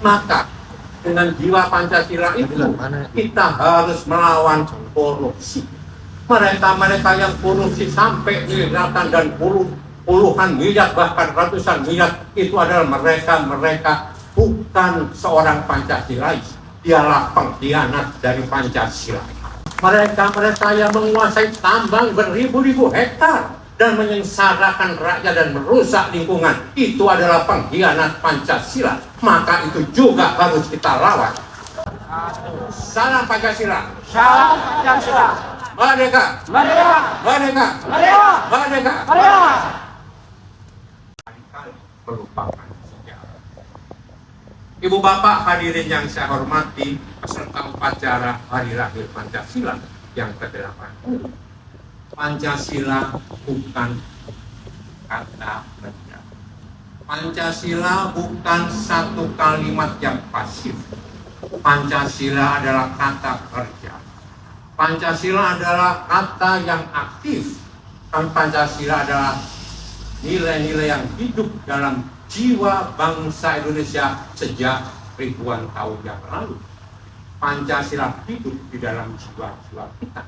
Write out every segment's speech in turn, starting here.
Maka dengan jiwa Pancasila itu kita harus melawan korupsi. Mereka-mereka yang korupsi sampai miliaran dan puluhan miliar bahkan ratusan miliar, itu adalah mereka bukan seorang Pancasilais. Dialah pengkhianat dari Pancasila. Mereka yang menguasai tambang beribu-ribu hektar dan menyengsarakan rakyat dan merusak lingkungan, itu adalah pengkhianat Pancasila. Maka itu juga harus kita lawan. Salam Pancasila. Salam Pancasila. Merdeka. Merdeka. Merdeka. Merdeka. Merdeka. Merdeka. Melupakan sejarah. Ibu bapak hadirin yang saya hormati, peserta upacara Hari Lahir Pancasila yang ke-8. Pancasila bukan kata benda. Pancasila bukan satu kalimat yang pasif. Pancasila adalah kata kerja. Pancasila adalah kata yang aktif. Dan Pancasila adalah nilai-nilai yang hidup dalam jiwa bangsa Indonesia sejak ribuan tahun yang lalu. Pancasila hidup di dalam jiwa-jiwa kita.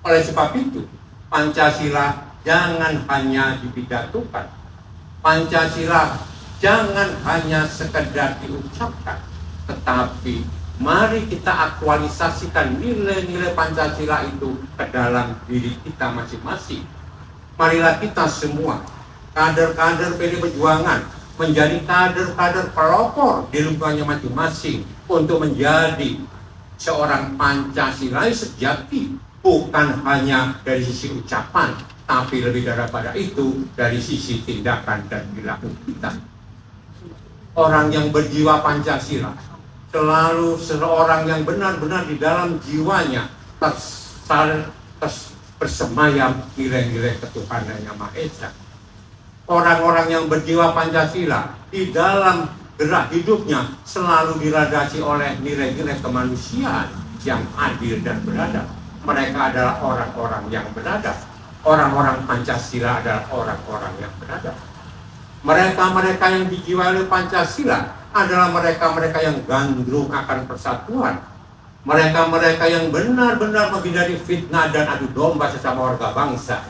Oleh sebab itu, Pancasila jangan hanya dipidatokan. Pancasila jangan hanya sekedar diucapkan, tetapi mari kita aktualisasikan nilai-nilai Pancasila itu ke dalam diri kita masing-masing. Marilah kita semua, kader-kader PD Perjuangan, menjadi kader-kader pelopor di lingkungannya masing-masing untuk menjadi seorang Pancasilais sejati, bukan hanya dari sisi ucapan, tapi lebih daripada itu dari sisi tindakan dan perilaku kita. Orang yang berjiwa Pancasila selalu seorang yang benar-benar di dalam jiwanya bersemayam nilai-nilai ketuhanan yang Maha Esa. Orang-orang yang berjiwa Pancasila di dalam gerak hidupnya selalu dilandasi oleh nilai-nilai kemanusiaan yang adil dan beradab. Mereka adalah orang-orang yang beradab. Orang-orang Pancasila adalah orang-orang yang beradab. Mereka-mereka yang dijiwai oleh Pancasila adalah mereka-mereka yang gandrung akan persatuan. Mereka-mereka yang benar-benar menghindari fitnah dan adu domba sesama warga bangsa.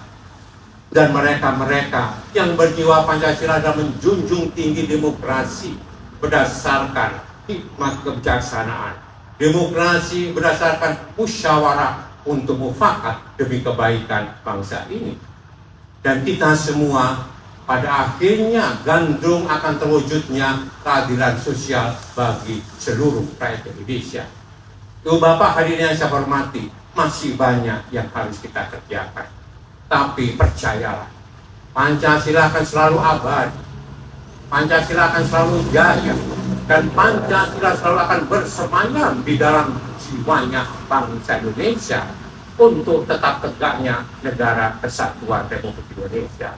Dan mereka-mereka yang berjiwa Pancasila dan menjunjung tinggi demokrasi berdasarkan hikmat kebijaksanaan. Demokrasi berdasarkan musyawarah untuk mufakat demi kebaikan bangsa ini. Dan kita semua pada akhirnya gandrung akan terwujudnya keadilan sosial bagi seluruh rakyat Indonesia. Ibu bapak hadirin yang saya hormati, masih banyak yang harus kita kerjakan. Tapi percayalah, Pancasila akan selalu abadi, Pancasila akan selalu jaya, dan Pancasila selalu akan bersemayam di dalam jiwanya bangsa Indonesia untuk tetap tegaknya negara kesatuan Republik Indonesia.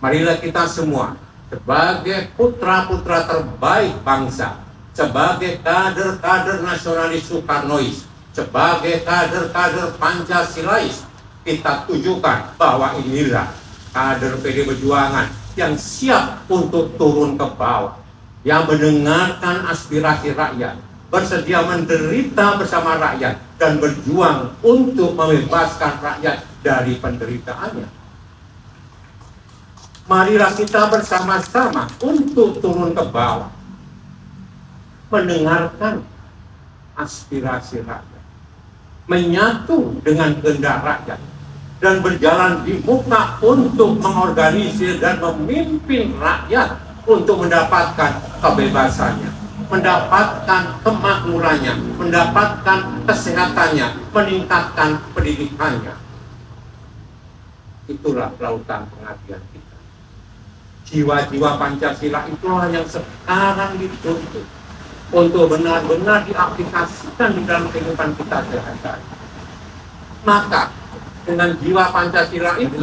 Marilah kita semua sebagai putra-putra terbaik bangsa, sebagai kader-kader nasionalis Soekarnois, sebagai kader-kader Pancasilais, kita tunjukkan bahwa inilah kader PD Perjuangan yang siap untuk turun ke bawah, yang mendengarkan aspirasi rakyat, bersedia menderita bersama rakyat, dan berjuang untuk membebaskan rakyat dari penderitaannya. Marilah kita bersama-sama untuk turun ke bawah, mendengarkan aspirasi rakyat, menyatu dengan kehendak rakyat, dan berjalan di muka untuk mengorganisir dan memimpin rakyat untuk mendapatkan kebebasannya, mendapatkan kemakmurannya, mendapatkan kesehatannya, meningkatkan pendidikannya. Itulah lautan pengabdian kita. Jiwa-jiwa Pancasila itulah yang sekarang dituntut untuk benar-benar diaplikasikan di dalam kehidupan kita sehari-hari. Maka dengan jiwa Pancasila itu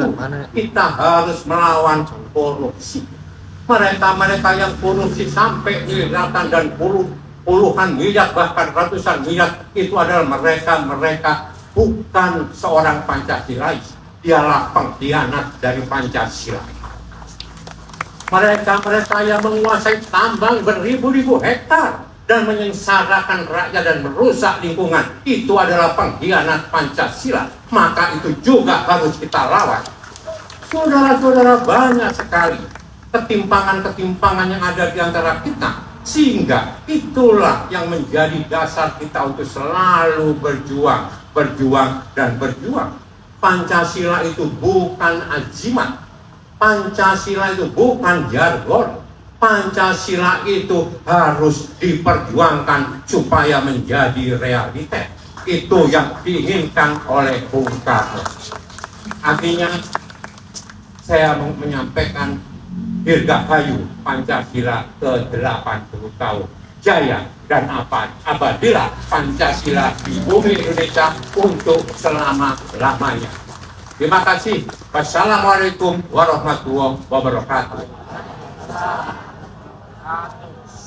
kita harus melawan korupsi. Mereka-mereka yang korupsi sampai miliaran dan puluhan miliar bahkan ratusan miliar, itu adalah mereka bukan seorang Pancasilais. Dialah pengkhianat dari Pancasila. Mereka yang menguasai tambang beribu-ribu hektar dan menyengsarakan rakyat dan merusak lingkungan itu adalah pengkhianat Pancasila, maka itu juga harus kita lawan. Saudara-saudara, banyak sekali ketimpangan-ketimpangan yang ada di antara kita, sehingga itulah yang menjadi dasar kita untuk selalu berjuang dan berjuang. Pancasila itu bukan ajimat, Pancasila itu bukan jargon, Pancasila itu harus diperjuangkan supaya menjadi realitas. Itu yang diinginkan oleh Bung Karno. Artinya saya menyampaikan dirgahayu Pancasila ke-80 tahun. Jaya dan abadilah Pancasila di bumi Indonesia untuk selama-lamanya. Terima kasih. Wassalamualaikum warahmatullahi wabarakatuh.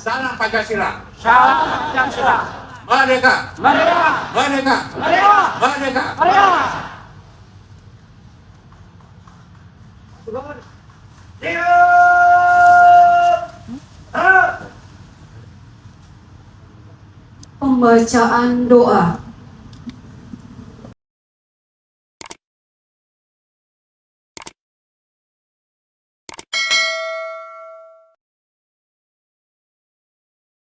Salam Pancasila. Salam Pancasila. Merdeka. Merdeka. Merdeka. Merdeka. Merdeka. Merdeka. Pembacaan doa.